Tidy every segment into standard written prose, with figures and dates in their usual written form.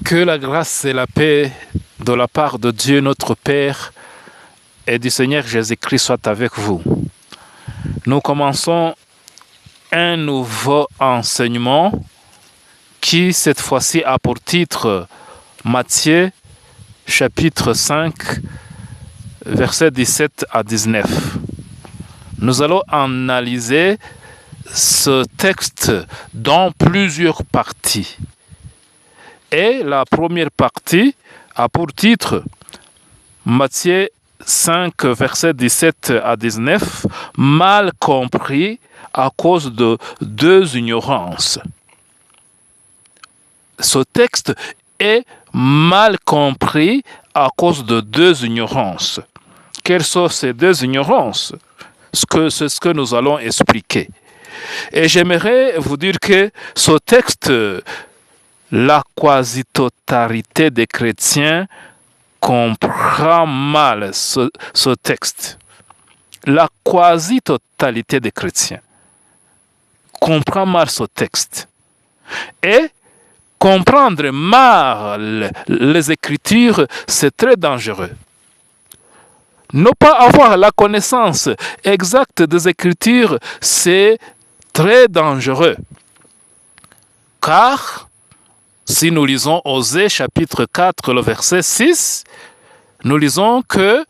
Que la grâce et la paix de la part de Dieu notre Père et du Seigneur Jésus-Christ soient avec vous. Nous commençons un nouveau enseignement qui cette fois-ci a pour titre Matthieu chapitre 5 versets 17 à 19. Nous allons analyser ce texte dans plusieurs parties. Et la première partie a pour titre Matthieu 5, versets 17 à 19, mal compris à cause de deux ignorances. Ce texte est mal compris à cause de deux ignorances. Quelles sont ces deux ignorances? C'est ce que nous allons expliquer. Et j'aimerais vous dire que ce texte, la quasi-totalité des chrétiens comprend mal ce texte. La quasi-totalité des chrétiens comprend mal ce texte. Et comprendre mal les Écritures, c'est très dangereux. Ne pas avoir la connaissance exacte des Écritures, c'est très dangereux. Car si nous lisons Osée chapitre 4, le verset 6, nous lisons que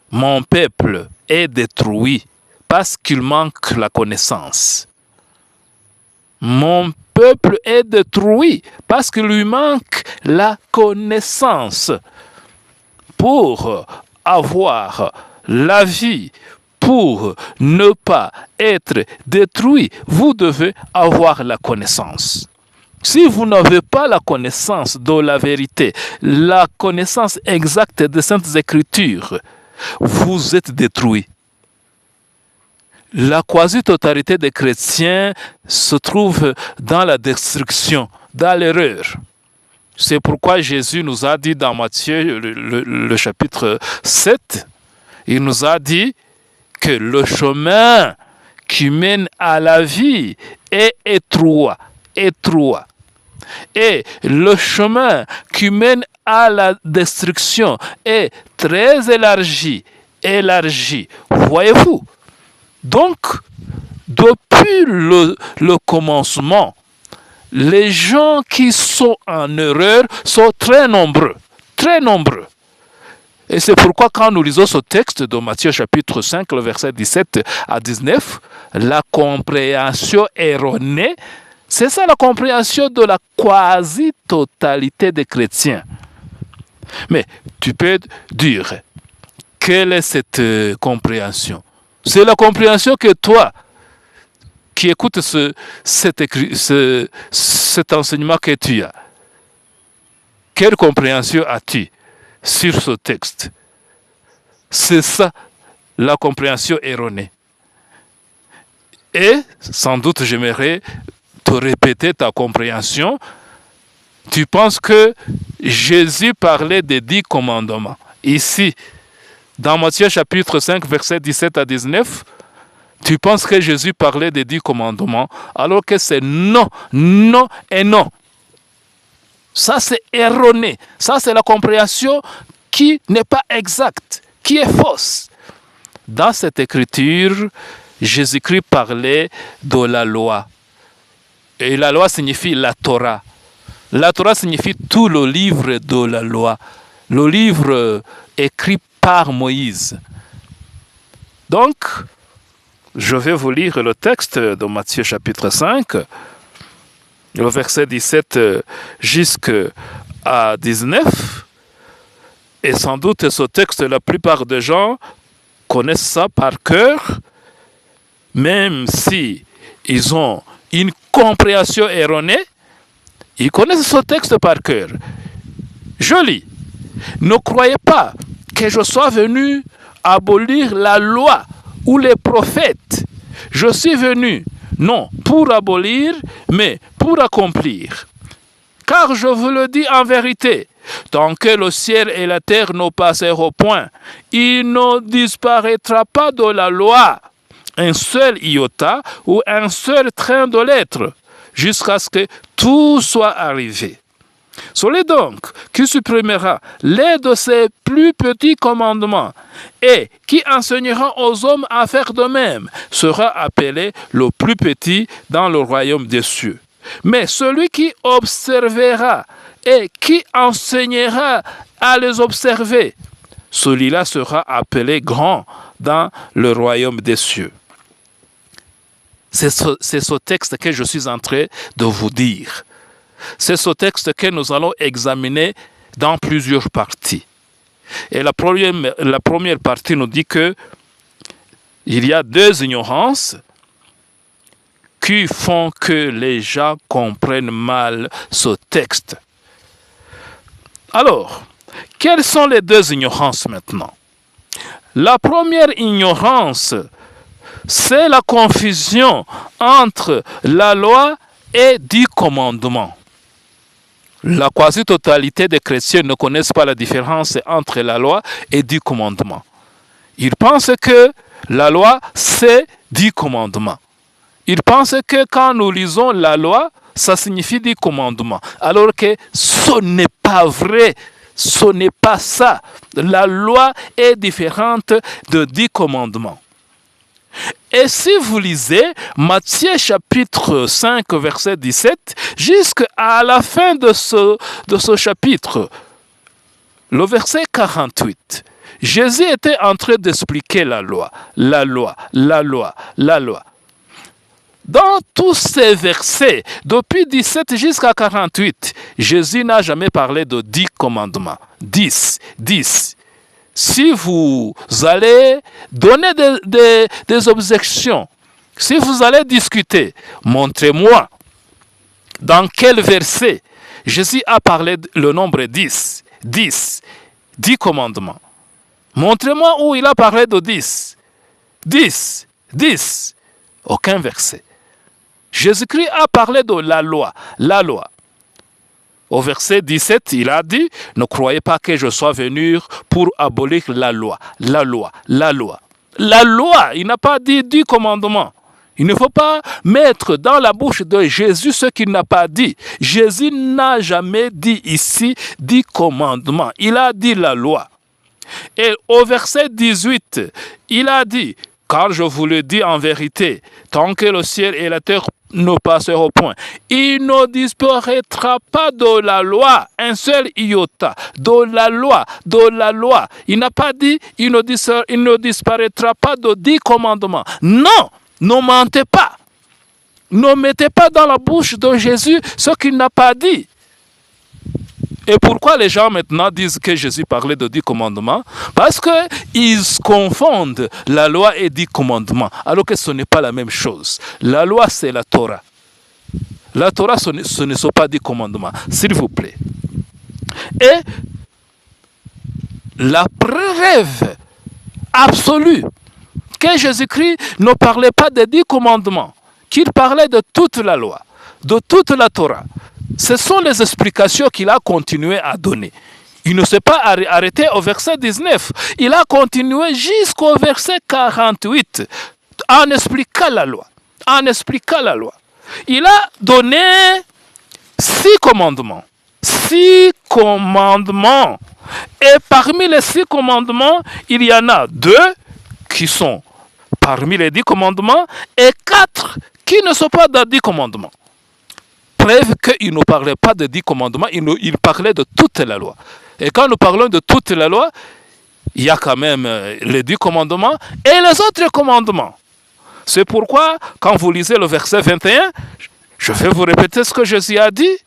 mon peuple est détruit parce qu'il manque la connaissance. Mon peuple est détruit parce qu'il lui manque la connaissance. Pour avoir la vie, pour ne pas être détruit, vous devez avoir la connaissance. Si vous n'avez pas la connaissance de la vérité, la connaissance exacte des Saintes Écritures, vous êtes détruit. La quasi-totalité des chrétiens se trouve dans la destruction, dans l'erreur. C'est pourquoi Jésus nous a dit dans Matthieu, le chapitre 7, il nous a dit que le chemin qui mène à la vie est étroit. Et le chemin qui mène à la destruction est très élargi. Voyez-vous? Donc, depuis le commencement, les gens qui sont en erreur sont très nombreux. Et c'est pourquoi quand nous lisons ce texte de Matthieu chapitre 5, le verset 17 à 19, la compréhension erronée, c'est ça la compréhension de la quasi-totalité des chrétiens. Mais tu peux dire, quelle est cette compréhension? C'est la compréhension que toi, qui écoutes cet enseignement que tu as. Quelle compréhension as-tu sur ce texte? C'est ça, la compréhension erronée. Et sans doute, j'aimerais te répéter ta compréhension. Tu penses que Jésus parlait des 10 commandements. Ici, dans Matthieu chapitre 5, versets 17 à 19, tu penses que Jésus parlait des 10 commandements, alors que c'est non et non. Ça, c'est erroné. Ça, c'est la compréhension qui n'est pas exacte, qui est fausse. Dans cette écriture, Jésus-Christ parlait de la loi. Et la loi signifie la Torah. La Torah signifie tout le livre de la loi. Le livre écrit par Moïse. Donc, je vais vous lire le texte de Matthieu chapitre 5, le verset 17 jusqu'à 19. Et sans doute ce texte, la plupart des gens connaissent ça par cœur, même si ils ont une compréhension erronée, ils connaissent ce texte par cœur. Je lis. Ne croyez pas que je sois venu abolir la loi ou les prophètes. Je suis venu, non pour abolir, mais pour accomplir. Car je vous le dis en vérité, tant que le ciel et la terre ne passeront point, il ne disparaîtra pas de la loi un seul iota ou un seul train de lettres, jusqu'à ce que tout soit arrivé. Celui donc qui supprimera les de ses plus petits commandements et qui enseignera aux hommes à faire de même sera appelé le plus petit dans le royaume des cieux. Mais celui qui observera et qui enseignera à les observer, celui-là sera appelé grand dans le royaume des cieux. C'est ce texte que je suis en train de vous dire. C'est ce texte que nous allons examiner dans plusieurs parties. Et la première partie nous dit que il y a deux ignorances qui font que les gens comprennent mal ce texte. Alors, quelles sont les deux ignorances maintenant? La première ignorance, c'est la confusion entre la loi et 10 commandements. La quasi-totalité des chrétiens ne connaissent pas la différence entre la loi et 10 commandements. Ils pensent que la loi, c'est 10 commandements. Ils pensent que quand nous lisons la loi, ça signifie 10 commandements. Alors que ce n'est pas vrai. Ce n'est pas ça. La loi est différente de 10 commandements. Et si vous lisez Matthieu chapitre 5, verset 17, jusqu'à la fin de ce chapitre, le verset 48, Jésus était en train d'expliquer la loi. Dans tous ces versets, depuis 17 jusqu'à 48, Jésus n'a jamais parlé de 10 commandements. 10. Si vous allez donner des objections, si vous allez discuter, montrez-moi dans quel verset Jésus a parlé le nombre 10. 10 commandements. Montrez-moi où il a parlé de 10. 10. Aucun verset. Jésus-Christ a parlé de la loi. Au verset 17, il a dit, ne croyez pas que je sois venu pour abolir la loi. La loi, il n'a pas dit 10 commandements. Il ne faut pas mettre dans la bouche de Jésus ce qu'il n'a pas dit. Jésus n'a jamais dit ici 10 commandements. Il a dit la loi. Et au verset 18, il a dit, car je vous le dis en vérité, tant que le ciel et la terre ne passeront point, il ne disparaîtra pas de la loi, un seul iota, de la loi. Il n'a pas dit, il ne disparaîtra pas de 10 commandements. Non, ne mentez pas. Ne mettez pas dans la bouche de Jésus ce qu'il n'a pas dit. Et pourquoi les gens maintenant disent que Jésus parlait de 10 commandements? Parce qu'ils confondent la loi et 10 commandements, alors que ce n'est pas la même chose. La loi, c'est la Torah. La Torah, ce ne sont pas 10 commandements, s'il vous plaît. Et la preuve absolue que Jésus-Christ ne parlait pas des 10 commandements, qu'il parlait de toute la loi, de toute la Torah. Ce sont les explications qu'il a continué à donner. Il ne s'est pas arrêté au verset 19. Il a continué jusqu'au verset 48 en expliquant la loi. Il a donné 6 commandements. 6 commandements. Et parmi les 6 commandements, il y en a 2 qui sont parmi les 10 commandements et 4 qui ne sont pas dans 10 commandements. Preuve qu'il ne parlait pas de 10 commandements, il parlait de toute la loi. Et quand nous parlons de toute la loi, il y a quand même les 10 commandements et les autres commandements. C'est pourquoi, quand vous lisez le verset 21, je vais vous répéter ce que Jésus a dit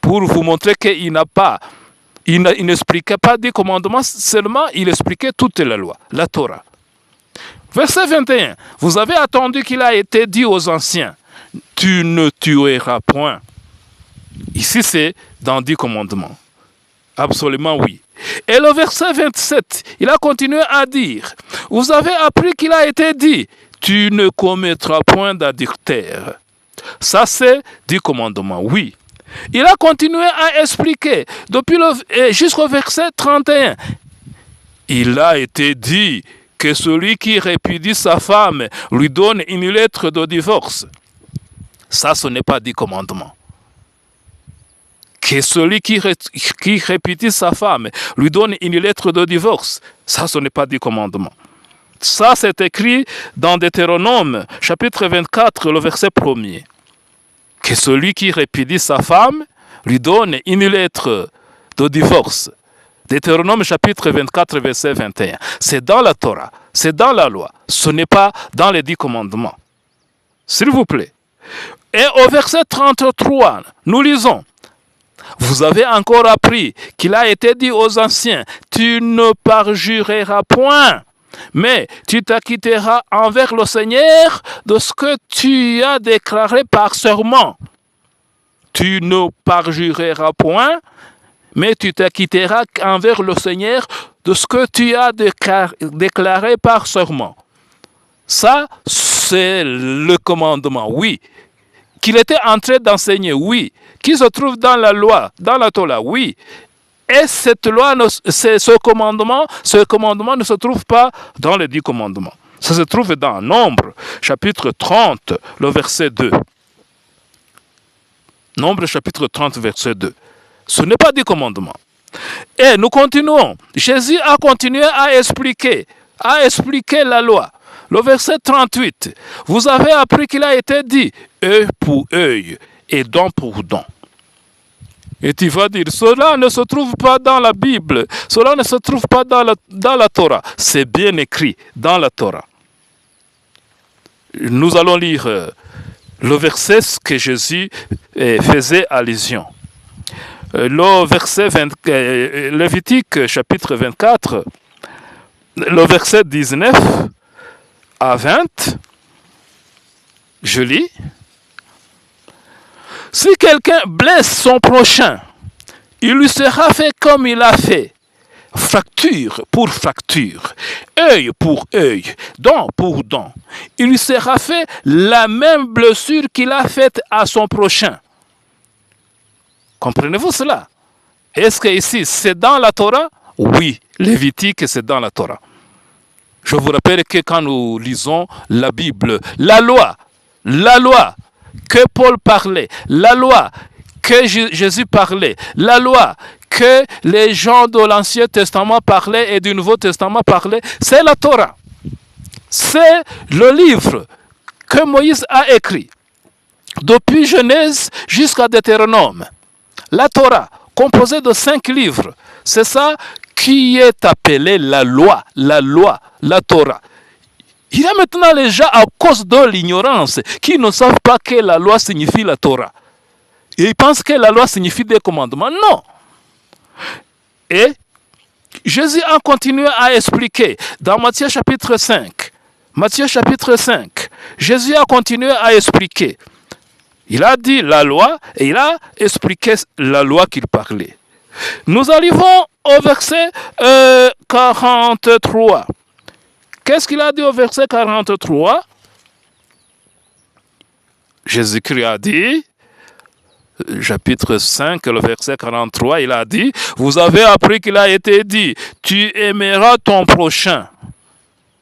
pour vous montrer qu'il n'expliquait pas 10 commandements, seulement il expliquait toute la loi, la Torah. Verset 21, vous avez attendu qu'il a été dit aux anciens, tu ne tueras point. Ici, c'est dans 10 commandements. Absolument oui. Et le verset 27, il a continué à dire, vous avez appris qu'il a été dit, tu ne commettras point d'adultère. Ça, c'est 10 commandements, oui. Il a continué à expliquer jusqu'au verset 31. Il a été dit que celui qui répudie sa femme lui donne une lettre de divorce. Ça, ce n'est pas 10 commandements. Que celui qui répudie sa femme lui donne une lettre de divorce. Ça, ce n'est pas 10 commandements. Ça, c'est écrit dans Deutéronome, chapitre 24, le verset 1er. Que celui qui répudie sa femme lui donne une lettre de divorce. Deutéronome, chapitre 24, verset 21. C'est dans la Torah, c'est dans la loi. Ce n'est pas dans les 10 commandements. S'il vous plaît. Et au verset 33, nous lisons. Vous avez encore appris qu'il a été dit aux anciens, tu ne parjureras point, mais tu t'acquitteras envers le Seigneur de ce que tu as déclaré par serment. Tu ne parjureras point, mais tu t'acquitteras envers le Seigneur de ce que tu as déclaré par serment. Ça, c'est le commandement, oui. Qu'il était en train d'enseigner, oui. Qui se trouve dans la loi, dans la Torah, oui. Et cette loi, ce commandement ne se trouve pas dans les 10 commandements. Ça se trouve dans Nombre, chapitre 30, le verset 2. Nombre, chapitre 30, verset 2. Ce n'est pas 10 commandements. Et nous continuons. Jésus a continué à expliquer la loi. Le verset 38, vous avez appris qu'il a été dit, œil pour œil et dent pour dent. Et tu vas dire, cela ne se trouve pas dans la Bible, cela ne se trouve pas dans la Torah. C'est bien écrit dans la Torah. Nous allons lire le verset que Jésus faisait allusion. Le verset Lévitique, chapitre 24, le verset 19 à 20, je lis. Si quelqu'un blesse son prochain, il lui sera fait comme il a fait, fracture pour fracture, œil pour œil, dent pour dent. Il lui sera fait la même blessure qu'il a faite à son prochain. Comprenez-vous cela? Est-ce que ici, c'est dans la Torah? Oui, Lévitique, c'est dans la Torah. Je vous rappelle que quand nous lisons la Bible, la loi que Paul parlait, la loi que Jésus parlait, la loi que les gens de l'Ancien Testament parlaient et du Nouveau Testament parlaient, c'est la Torah. C'est le livre que Moïse a écrit, depuis Genèse jusqu'à Deutéronome. La Torah, composée de 5 livres, c'est ça qui est appelé la loi, la Torah. Il y a maintenant les gens, à cause de l'ignorance, qui ne savent pas que la loi signifie la Torah. Et ils pensent que la loi signifie des commandements. Non. Et Jésus a continué à expliquer dans Matthieu chapitre 5. Jésus a continué à expliquer. Il a dit la loi et il a expliqué la loi qu'il parlait. Nous arrivons au verset 43. Qu'est-ce qu'il a dit au verset 43? Jésus-Christ a dit, chapitre 5, le verset 43, il a dit, vous avez appris qu'il a été dit, tu aimeras ton prochain.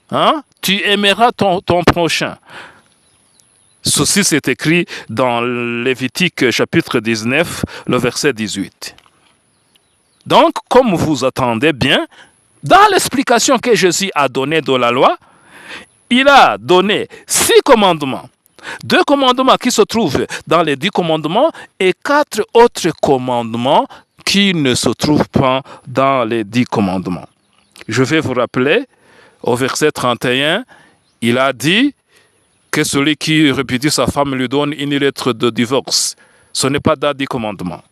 Hein? Tu aimeras ton prochain. Ceci c'est écrit dans Lévitique chapitre 19, le verset 18. Donc, comme vous attendez bien, dans l'explication que Jésus a donnée de la loi, il a donné 6 commandements. 2 commandements qui se trouvent dans les 10 commandements et 4 autres commandements qui ne se trouvent pas dans les 10 commandements. Je vais vous rappeler, au verset 31, il a dit que celui qui répudie sa femme lui donne une lettre de divorce. Ce n'est pas dans les 10 commandements.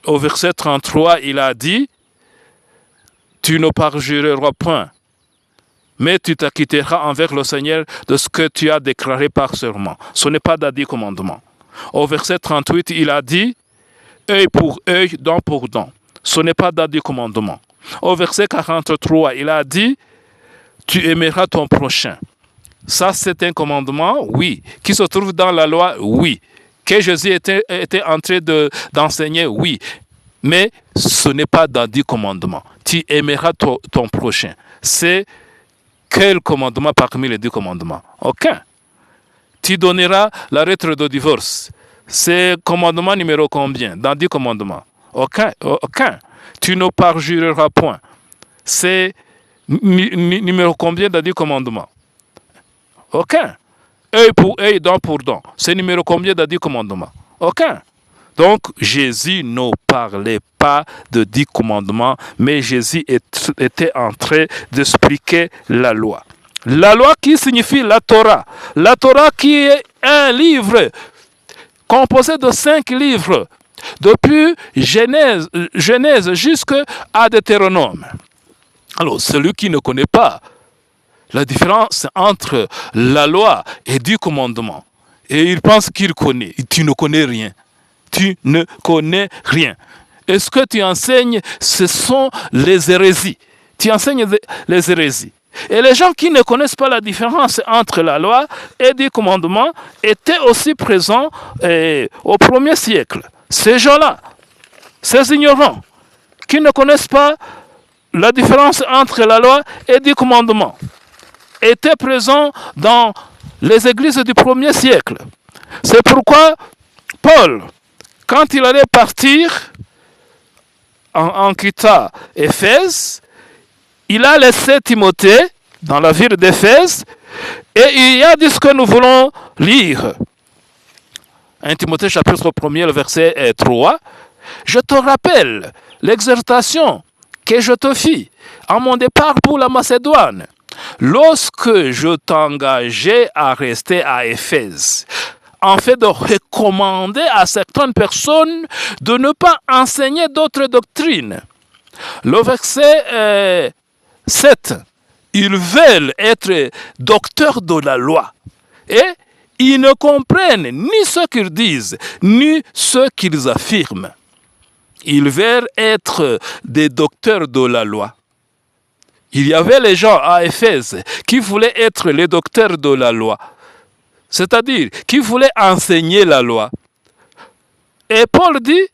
Au verset 33, il a dit, tu ne parjureras point, mais tu t'acquitteras envers le Seigneur de ce que tu as déclaré par serment. Ce n'est pas dans les 10 commandements. Au verset 38, il a dit, œil pour œil, dent pour dent. Ce n'est pas dans les 10 commandements. Au verset 43, il a dit, tu aimeras ton prochain. Ça, c'est un commandement, oui. Qui se trouve dans la loi, oui. Que Jésus était en train d'enseigner, oui. Mais ce n'est pas dans 10 commandements. Tu aimeras ton prochain. C'est quel commandement parmi les 10 commandements? Aucun. Tu donneras la lettre de divorce. C'est commandement numéro combien dans 10 commandements? Aucun. Tu ne parjureras point. C'est numéro combien dans 10 commandements? Aucun. Œil pour œil, dent pour dent. C'est numéro combien dans 10 commandements? Aucun. Donc, Jésus ne parlait pas de 10 commandements, mais Jésus était en train d'expliquer la loi. La loi qui signifie la Torah. La Torah qui est un livre composé de 5 livres, depuis Genèse jusqu'à Deutéronome. Alors, celui qui ne connaît pas la différence entre la loi et 10 commandements, et il pense qu'il connaît, tu ne connais rien. Tu ne connais rien. Et ce que tu enseignes, ce sont les hérésies. Tu enseignes les hérésies. Et les gens qui ne connaissent pas la différence entre la loi et 10 commandements étaient aussi présents au 1er siècle. Ces gens-là, ces ignorants, qui ne connaissent pas la différence entre la loi et 10 commandements, étaient présents dans les églises du 1er siècle. C'est pourquoi Paul, quand il allait partir en quittant Éphèse, il a laissé Timothée dans la ville d'Éphèse et il y a dit ce que nous voulons lire. 1 Timothée chapitre 1er, le verset 3. Je te rappelle l'exhortation que je te fis à mon départ pour la Macédoine, lorsque je t'engageais à rester à Éphèse, en fait de recommander à certaines personnes de ne pas enseigner d'autres doctrines. Le verset 7, ils veulent être docteurs de la loi et ils ne comprennent ni ce qu'ils disent, ni ce qu'ils affirment. Ils veulent être des docteurs de la loi. Il y avait les gens à Éphèse qui voulaient être les docteurs de la loi, c'est-à-dire qui voulaient enseigner la loi. Et Paul dit,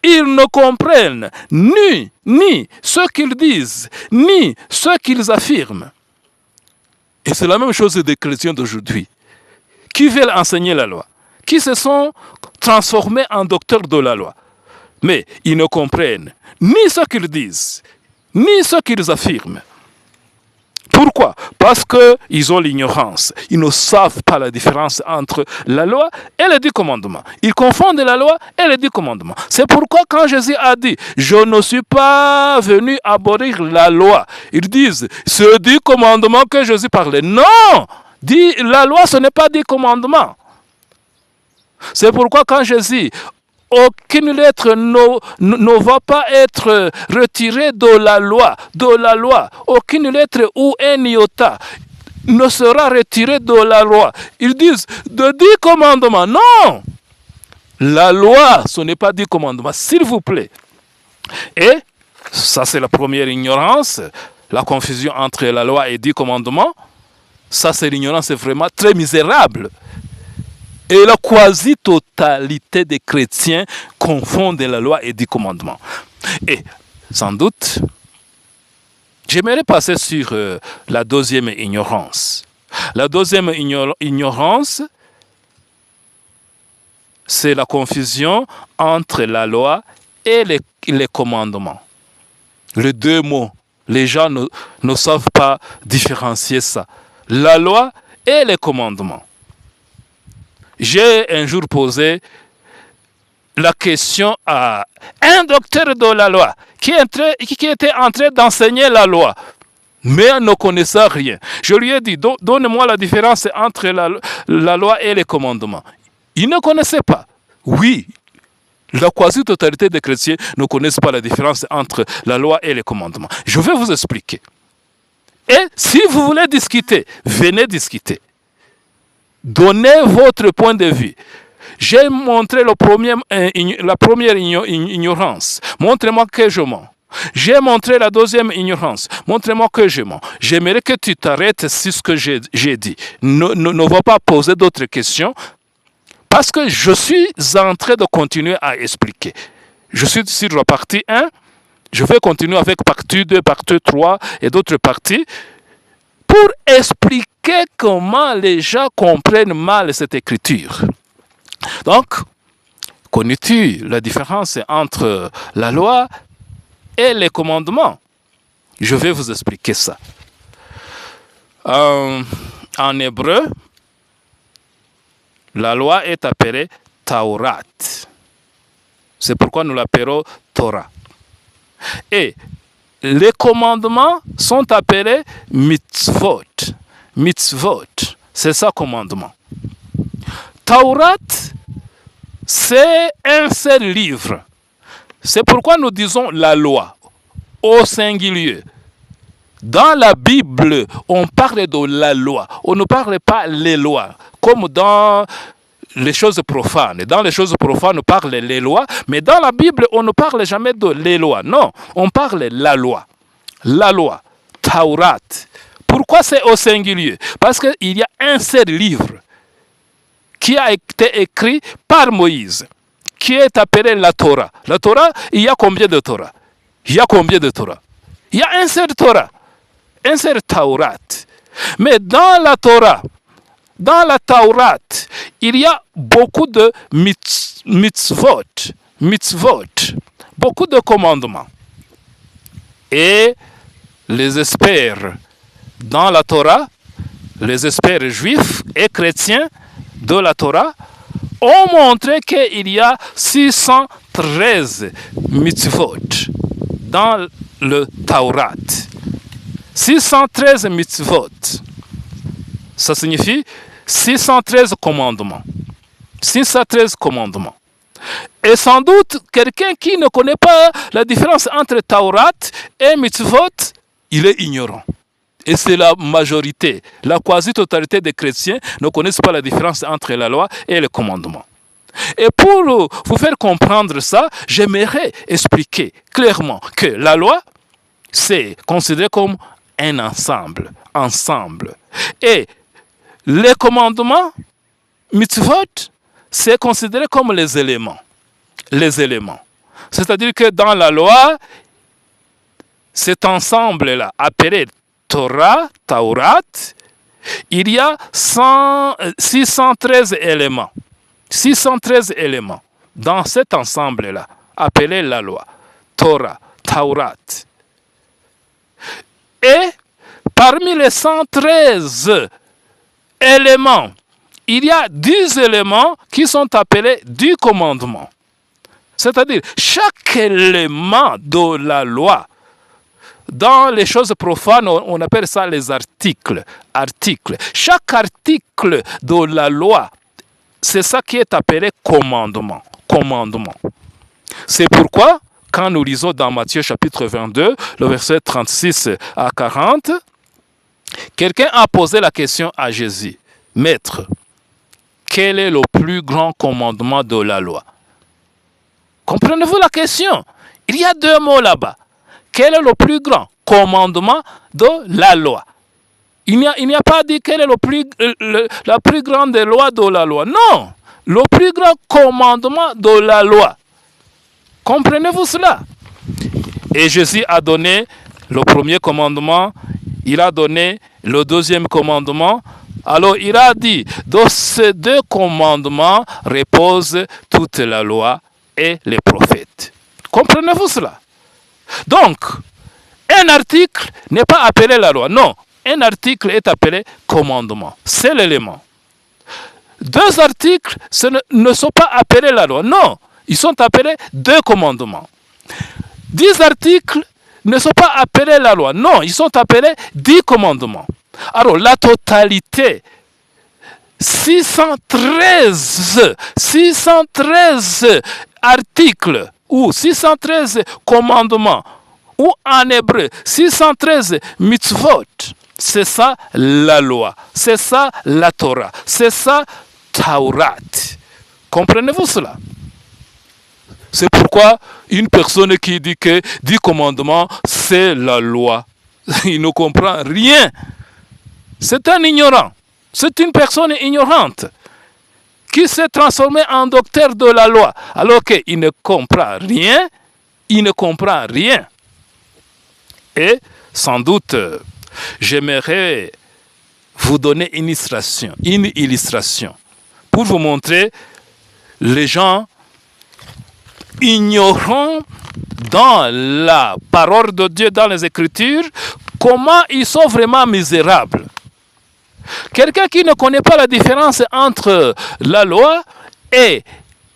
ils ne comprennent ni ce qu'ils disent, ni ce qu'ils affirment. Et c'est la même chose des chrétiens d'aujourd'hui, qui veulent enseigner la loi, qui se sont transformés en docteurs de la loi. Mais ils ne comprennent ni ce qu'ils disent, ni ce qu'ils affirment. Pourquoi? Parce qu'ils ont l'ignorance. Ils ne savent pas la différence entre la loi et les 10 commandements. Ils confondent la loi et les 10 commandements. C'est pourquoi quand Jésus a dit « Je ne suis pas venu abolir la loi », ils disent « C'est 10 commandements que Jésus parlait ». Non! La loi, ce n'est pas 10 commandements. C'est pourquoi quand Jésus aucune lettre ne va pas être retirée de la loi. Aucune lettre ou un iota ne sera retirée de la loi. Ils disent de 10 commandements. Non! La loi, ce n'est pas 10 commandements, s'il vous plaît. Et ça, c'est la première ignorance, la confusion entre la loi et 10 commandements. Ça, c'est l'ignorance vraiment très misérable. Et la quasi-totalité des chrétiens confondent la loi et 10 commandements. Et sans doute, j'aimerais passer sur la deuxième ignorance. La deuxième ignorance, c'est la confusion entre la loi et les commandements. Les deux mots, les gens ne savent pas différencier ça. La loi et les commandements. J'ai un jour posé la question à un docteur de la loi qui était en train d'enseigner la loi, mais ne connaissait rien. Je lui ai dit, donne-moi la différence entre la loi et les commandements. Il ne connaissait pas. Oui, la quasi-totalité des chrétiens ne connaissent pas la différence entre la loi et les commandements. Je vais vous expliquer. Et si vous voulez discuter, venez discuter. Donnez votre point de vue. J'ai montré la première ignorance. Montrez-moi que je mens. J'ai montré la deuxième ignorance. Montrez-moi que je mens. J'aimerais que tu t'arrêtes sur ce que j'ai dit. Ne va pas poser d'autres questions parce que je suis en train de continuer à expliquer. Je suis sur la partie 1. Je vais continuer avec partie 2, partie 3 et d'autres parties pour expliquer comment les gens comprennent mal cette écriture. Donc, Connais-tu la différence entre la loi et les commandements? Je vais vous expliquer ça. En hébreu, la loi est appelée Taurat. C'est pourquoi nous l'appelons Torah. Et les commandements sont appelés mitzvot. Mitzvot, c'est ça commandement. Taurat, c'est un seul livre. C'est pourquoi nous disons la loi au singulier. Dans la Bible, on parle de la loi. On ne parle pas les lois, comme dans les choses profanes. Dans les choses profanes, on parle les lois, mais dans la Bible, on ne parle jamais de les lois. Non, on parle la loi. La loi, Taurat. Pourquoi c'est au singulier? Parce qu'il y a un seul livre qui a été écrit par Moïse, qui est appelé la Torah. La Torah, il y a combien de Torah? Il y a combien de Torah? Il y a un seul Torah, un seul Taurat. Mais dans la Torah, dans la Taurat, il y a beaucoup de mitzvot, beaucoup de commandements. Et les experts dans la Torah, les experts juifs et chrétiens de la Torah, ont montré qu'il y a 613 mitzvot dans le Taurat. 613 mitzvot. Ça signifie 613 commandements. 613 commandements. Et sans doute, quelqu'un qui ne connaît pas la différence entre Taurat et mitzvot, il est ignorant. Et c'est la majorité, la quasi-totalité des chrétiens ne connaissent pas la différence entre la loi et le commandement. Et pour vous faire comprendre ça, j'aimerais expliquer clairement que la loi, c'est considéré comme un ensemble. Et les commandements, mitzvot, c'est considéré comme les éléments. C'est-à-dire que dans la loi, cet ensemble-là, appelé Torah, Taurat, il y a 613 éléments. 613 éléments dans cet ensemble-là, appelé la loi, Torah, Taurat. Et parmi les 113 éléments, il y a 10 éléments qui sont appelés 10 commandements. C'est-à-dire, chaque élément de la loi, dans les choses profanes, on appelle ça les articles. Chaque article de la loi, c'est ça qui est appelé commandement. C'est pourquoi, quand nous lisons dans Matthieu chapitre 22, le verset 36 à 40, quelqu'un a posé la question à Jésus. Maître, quel est le plus grand commandement de la loi? Comprenez-vous la question? Il y a deux mots là-bas. Quel est le plus grand commandement de la loi? Il n'y a pas dit quelle est la plus grande loi de la loi. Non, le plus grand commandement de la loi. Comprenez-vous cela? Et Jésus a donné le premier commandement, il a donné le deuxième commandement. Alors il a dit, de ces deux commandements repose toute la loi et les prophètes. Comprenez-vous cela? Donc, un article n'est pas appelé la loi. Non, un article est appelé commandement. C'est l'élément. Deux articles ne sont pas appelés la loi. Non, ils sont appelés deux commandements. 10 articles ne sont pas appelés la loi. Non, ils sont appelés 10 commandements. Alors, la totalité, 613 articles ou 613 commandements, ou en hébreu, 613 mitzvot, c'est ça la loi, c'est ça la Torah, c'est ça Taurat. Comprenez-vous cela? C'est pourquoi une personne qui dit que 10 commandements, c'est la loi, il ne comprend rien. C'est un ignorant, c'est une personne ignorante qui s'est transformé en docteur de la loi, alors qu'il ne comprend rien, Et sans doute, j'aimerais vous donner une illustration pour vous montrer les gens ignorant dans la parole de Dieu, dans les Écritures, comment ils sont vraiment misérables. Quelqu'un qui ne connaît pas la différence entre la loi et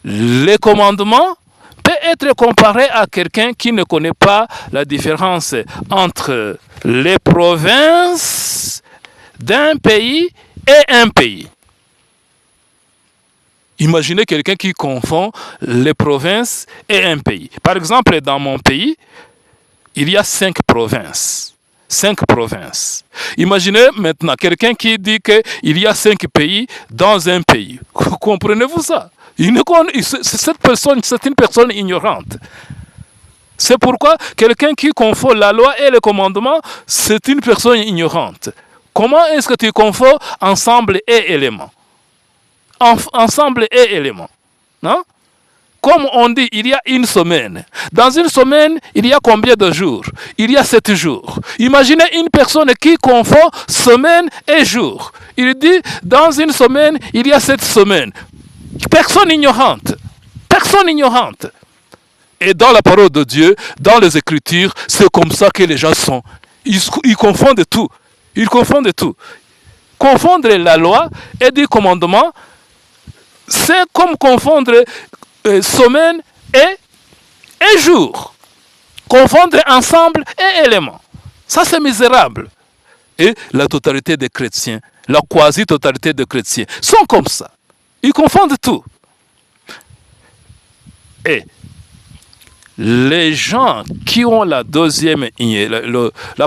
les commandements peut être comparé à quelqu'un qui ne connaît pas la différence entre les provinces d'un pays et un pays. Imaginez quelqu'un qui confond les provinces et un pays. Par exemple, dans mon pays, il y a 5 provinces. 5 provinces. Imaginez maintenant quelqu'un qui dit qu'il y a 5 pays dans un pays. Comprenez-vous ça? Cette personne, c'est une personne ignorante. C'est pourquoi quelqu'un qui confond la loi et le commandement, c'est une personne ignorante. Comment est-ce que tu confonds ensemble et éléments? Ensemble et éléments. Non? Comme on dit, il y a une semaine. Dans une semaine, il y a combien de jours? Il y a 7 jours. Imaginez une personne qui confond semaine et jour. Il dit, dans une semaine, il y a 7 semaines. Personne ignorante. Personne ignorante. Et dans la parole de Dieu, dans les Écritures, c'est comme ça que les gens sont. Ils confondent tout. Ils confondent tout. Confondre la loi et des commandements, c'est comme confondre semaine et jour. Confondre ensemble et éléments. Ça, c'est misérable. Et la totalité des chrétiens, la quasi-totalité des chrétiens, sont comme ça. Ils confondent tout. Et les gens qui ont la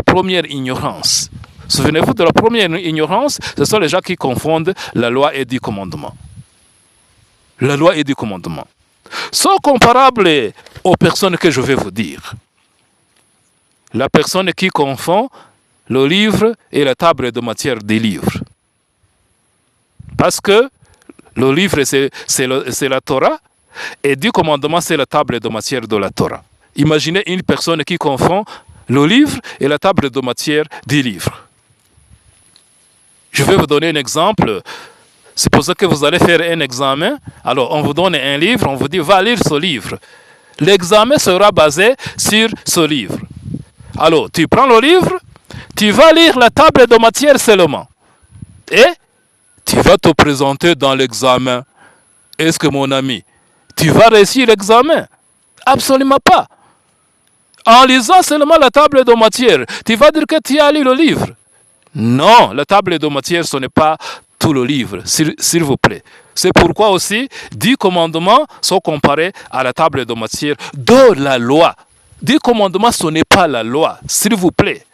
première ignorance, souvenez-vous de la première ignorance, ce sont les gens qui confondent la loi et du commandement. La loi et du commandement sont comparables aux personnes que je vais vous dire. La personne qui confond le livre et la table de matière des livres. Parce que le livre, c'est la Torah, et du commandement, c'est la table de matière de la Torah. Imaginez une personne qui confond le livre et la table de matière des livres. Je vais vous donner un exemple. C'est pour ça que vous allez faire un examen. Alors, on vous donne un livre, on vous dit, va lire ce livre. L'examen sera basé sur ce livre. Alors, tu prends le livre, tu vas lire la table de matière seulement. Et tu vas te présenter dans l'examen. Est-ce que, mon ami, tu vas réussir l'examen? Absolument pas. En lisant seulement la table de matière, tu vas dire que tu as lu le livre. Non, la table de matière, ce n'est pas tout le livre, s'il vous plaît. C'est pourquoi aussi, 10 commandements sont comparés à la table de matière de la loi. 10 commandements, ce n'est pas la loi, s'il vous plaît.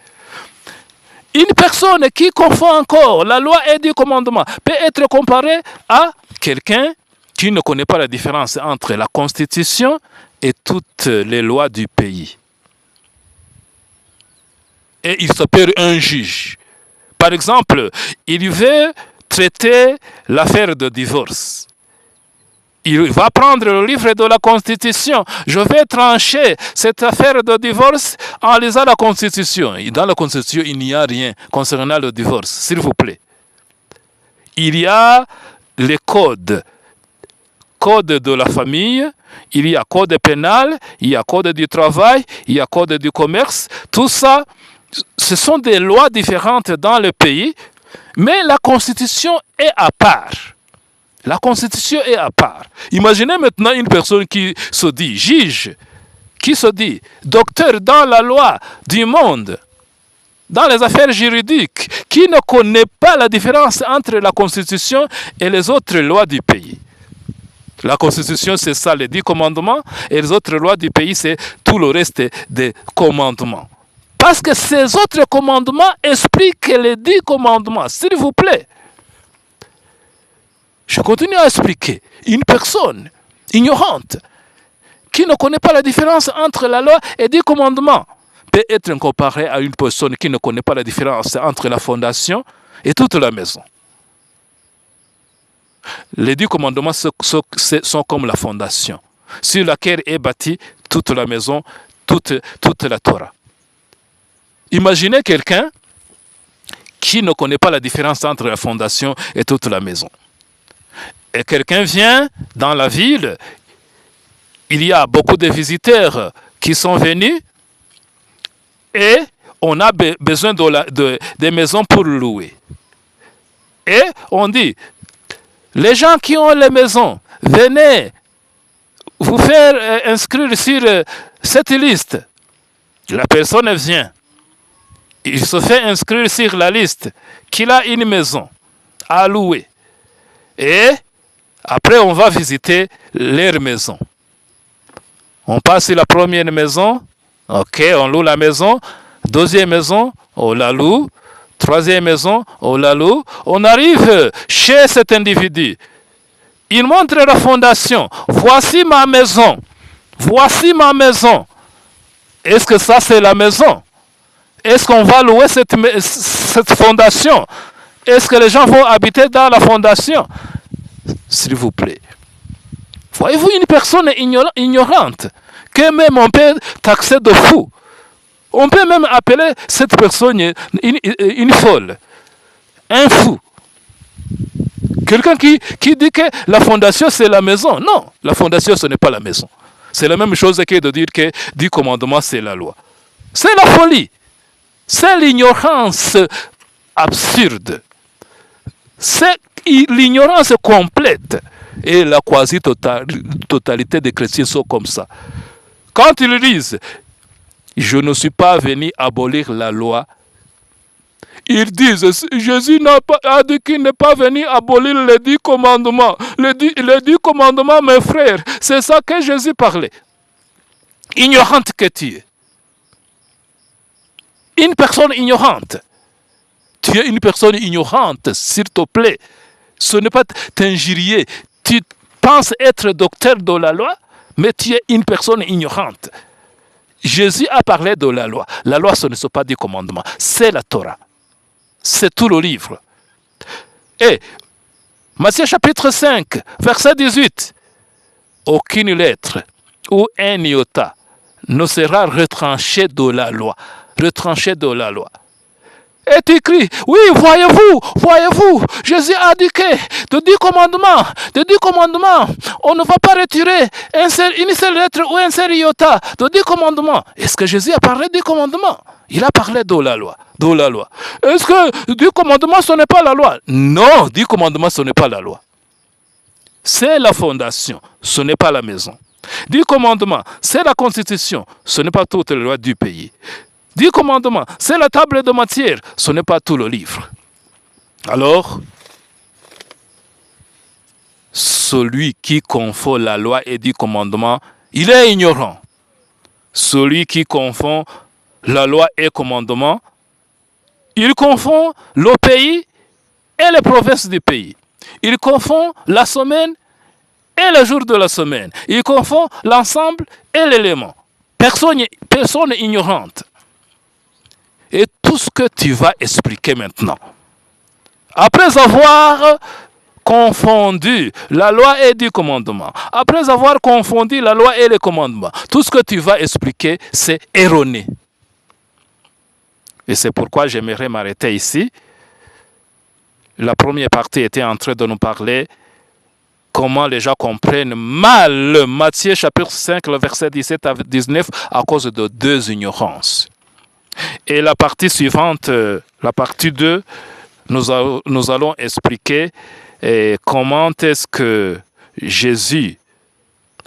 Une personne qui confond encore la loi et 10 commandements peut être comparée à quelqu'un qui ne connaît pas la différence entre la Constitution et toutes les lois du pays. Et il s'appelle un juge. Par exemple, il veut traiter l'affaire de divorce. Il va prendre le livre de la Constitution. Je vais trancher cette affaire de divorce en lisant la Constitution. Et dans la Constitution, il n'y a rien concernant le divorce, s'il vous plaît. Il y a les codes. Code de la famille, il y a code pénal, il y a code du travail, il y a code du commerce. Tout ça, ce sont des lois différentes dans le pays, mais la Constitution est à part. La Constitution est à part. Imaginez maintenant une personne qui se dit juge, qui se dit docteur dans la loi du monde, dans les affaires juridiques, qui ne connaît pas la différence entre la Constitution et les autres lois du pays. La Constitution, c'est ça, les 10 commandements, et les autres lois du pays, c'est tout le reste des commandements. Parce que ces autres commandements expliquent les 10 commandements, s'il vous plaît. Je continue à expliquer. Une personne ignorante, qui ne connaît pas la différence entre la loi et 10 commandements, peut être comparée à une personne qui ne connaît pas la différence entre la fondation et toute la maison. Les 10 commandements sont comme la fondation, sur laquelle est bâtie toute la maison, toute la Torah. Imaginez quelqu'un qui ne connaît pas la différence entre la fondation et toute la maison. Et quelqu'un vient dans la ville, il y a beaucoup de visiteurs qui sont venus et on a besoin de maisons pour louer. Et on dit, les gens qui ont les maisons, venez vous faire inscrire sur cette liste. La personne vient. Il se fait inscrire sur la liste qu'il a une maison à louer. Et après, on va visiter leur maison. On passe sur la première maison. Ok, on loue la maison. Deuxième maison, on la loue. Troisième maison, on la loue. On arrive chez cet individu. Il montre la fondation. Voici ma maison. Voici ma maison. Est-ce que ça, c'est la maison? Est-ce qu'on va louer cette fondation? Est-ce que les gens vont habiter dans la fondation? S'il vous plaît. Voyez-vous une personne ignorante que même on peut taxer de fou. On peut même appeler cette personne une folle, un fou. Quelqu'un qui dit que la fondation c'est la maison. Non, la fondation ce n'est pas la maison. C'est la même chose que de dire que 10 commandements c'est la loi. C'est la folie. C'est l'ignorance absurde. C'est l'ignorance complète. Et la quasi-totalité des chrétiens sont comme ça. Quand ils disent « Je ne suis pas venu abolir la loi », ils disent « Jésus a dit qu'il n'est pas venu abolir les 10 commandements. Les 10 commandements, mes frères, c'est ça que Jésus parlait. » Ignorante que tu es. Une personne ignorante. Tu es une personne ignorante, s'il te plaît. Ce n'est pas t'injurier. Tu penses être docteur de la loi, mais tu es une personne ignorante. Jésus a parlé de la loi. La loi, ce ne sont pas 10 commandements. C'est la Torah. C'est tout le livre. Et Matthieu chapitre 5, verset 18. Aucune lettre ou un iota ne sera retranché de la loi. Retranché de la loi. Et tu cries, oui, voyez-vous, Jésus a dit que de 10 commandements, on ne va pas retirer une seule lettre ou un seul iota de 10 commandements. Est-ce que Jésus a parlé des commandements? Il a parlé de la loi. Est-ce que 10 commandements, ce n'est pas la loi? Non, 10 commandements, ce n'est pas la loi. C'est la fondation, ce n'est pas la maison. 10 commandements, c'est la constitution, ce n'est pas toutes les lois du pays. 10 commandements, c'est la table de matière, ce n'est pas tout le livre. Alors, celui qui confond la loi et 10 commandements, il est ignorant. Celui qui confond la loi et commandements, il confond le pays et les provinces du pays. Il confond la semaine et le jour de la semaine. Il confond l'ensemble et l'élément. Personne ignorante. Et tout ce que tu vas expliquer maintenant, après avoir confondu la loi et 10 commandements, après avoir confondu la loi et les commandements, tout ce que tu vas expliquer, c'est erroné. Et c'est pourquoi j'aimerais m'arrêter ici. La première partie était en train de nous parler comment les gens comprennent mal Matthieu chapitre 5, le verset 17 à 19 à cause de 2 ignorances. Et la partie suivante, la partie 2, nous allons expliquer comment est-ce que Jésus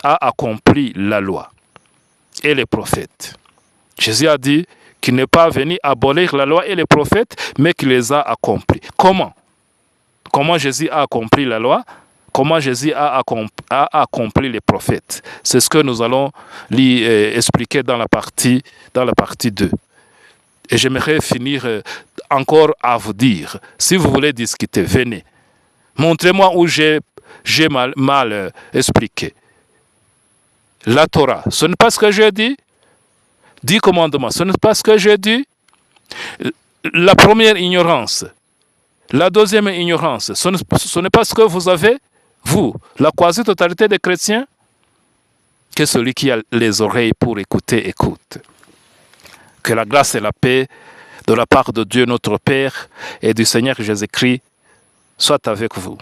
a accompli la loi et les prophètes. Jésus a dit qu'il n'est pas venu abolir la loi et les prophètes, mais qu'il les a accomplis. Comment Jésus a accompli la loi? Comment Jésus a accompli les prophètes? C'est ce que nous allons lui expliquer dans la partie 2. Et j'aimerais finir encore à vous dire, si vous voulez discuter, venez. Montrez-moi où j'ai mal expliqué. La Torah, ce n'est pas ce que j'ai dit. 10 commandements, ce n'est pas ce que j'ai dit. La première ignorance. La deuxième ignorance, ce n'est pas ce que vous avez, vous, la quasi-totalité des chrétiens. Que celui qui a les oreilles pour écouter, écoute. Que la grâce et la paix de la part de Dieu notre Père et du Seigneur Jésus-Christ soient avec vous.